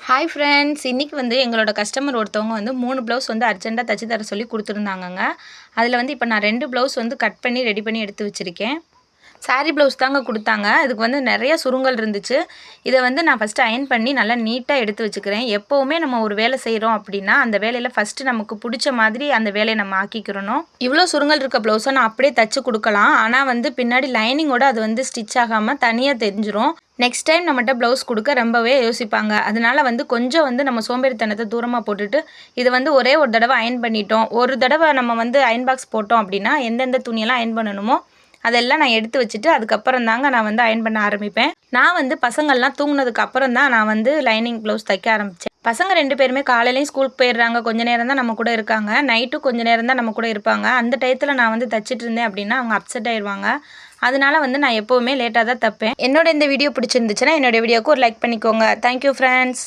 Hi friends, இன்றைக்கி எங்களோட customer ஒருத்தவங்க 3 ப்ளவுஸ் அர்ஜென்ட்டாக தச்சு தர சொல்லி கொடுத்துருந்தாங்கங்க. அதில் இப்போ நான் 2 ப்ளவுஸ் கட் பண்ணி ரெடி பண்ணி எடுத்து வச்சுருக்கேன். சாரீ ப்ளவுஸ் தாங்க கொடுத்தாங்க. இதுக்கு நிறைய சுருங்கல் இருந்துச்சு. இதை நான் ஃபஸ்ட்டு அயன் பண்ணி நல்லா நீட்டாக எடுத்து வச்சுக்கிறேன். எப்போவுமே நம்ம ஒரு வேலை செய்கிறோம் அப்படின்னா அந்த வேலையில் ஃபஸ்ட்டு நமக்கு பிடிச்ச மாதிரி அந்த வேலையை நம்ம ஆக்கிக்கிறணும். இவ்வளோ சுருங்கல் இருக்க ப்ளவுஸை நான் அப்படியே தச்சு கொடுக்கலாம். ஆனால் பின்னாடி லைனிங்கோட அது ஸ்டிச் ஆகாமல் தனியாக தெரிஞ்சிரும். நெக்ஸ்ட் டைம் நம்மகிட்ட ப்ளவுஸ் கொடுக்க ரொம்பவே யோசிப்பாங்க. அதனால கொஞ்சம் நம்ம சோம்பேறித்தனத்தை தூரமாக போட்டுட்டு இதை ஒரே ஒரு தடவை அயன் பண்ணிட்டோம். ஒரு தடவை நம்ம அயன் பாக்ஸ் போட்டோம் அப்படின்னா எந்தெந்த துணியெல்லாம் அயன் பண்ணணுமோ அதெல்லாம் நான் எடுத்து வச்சுட்டு அதுக்கப்புறம் தாங்க நான் அயன் பண்ண ஆரம்பிப்பேன். நான் பசங்கள்லாம் தூங்கினதுக்கு அப்புறம் தான் நான் லைனிங் ப்ளவுஸ் தைக்க ஆரம்பித்தேன். பசங்க 2 பேருமே காலையிலையும் ஸ்கூலுக்கு போயிடுறாங்க. கொஞ்சம் நேரம் தான் நம்ம கூட இருக்காங்க. நைட்டும் கொஞ்சம் நேரம் தான் நம்ம கூட இருப்பாங்க. அந்த டயத்தில் நான் தச்சிட்டு இருந்தேன் அப்படின்னா அவங்க அப்செட் ஆயிடுவாங்க. அதனால நான் எப்போவுமே லேட்டாக தான் தைப்பேன். என்னோட இந்த வீடியோ பிடிச்சிருந்துச்சுன்னா என்னோட வீடியோக்கு ஒரு லைக் பண்ணிக்கோங்க. Thank you friends.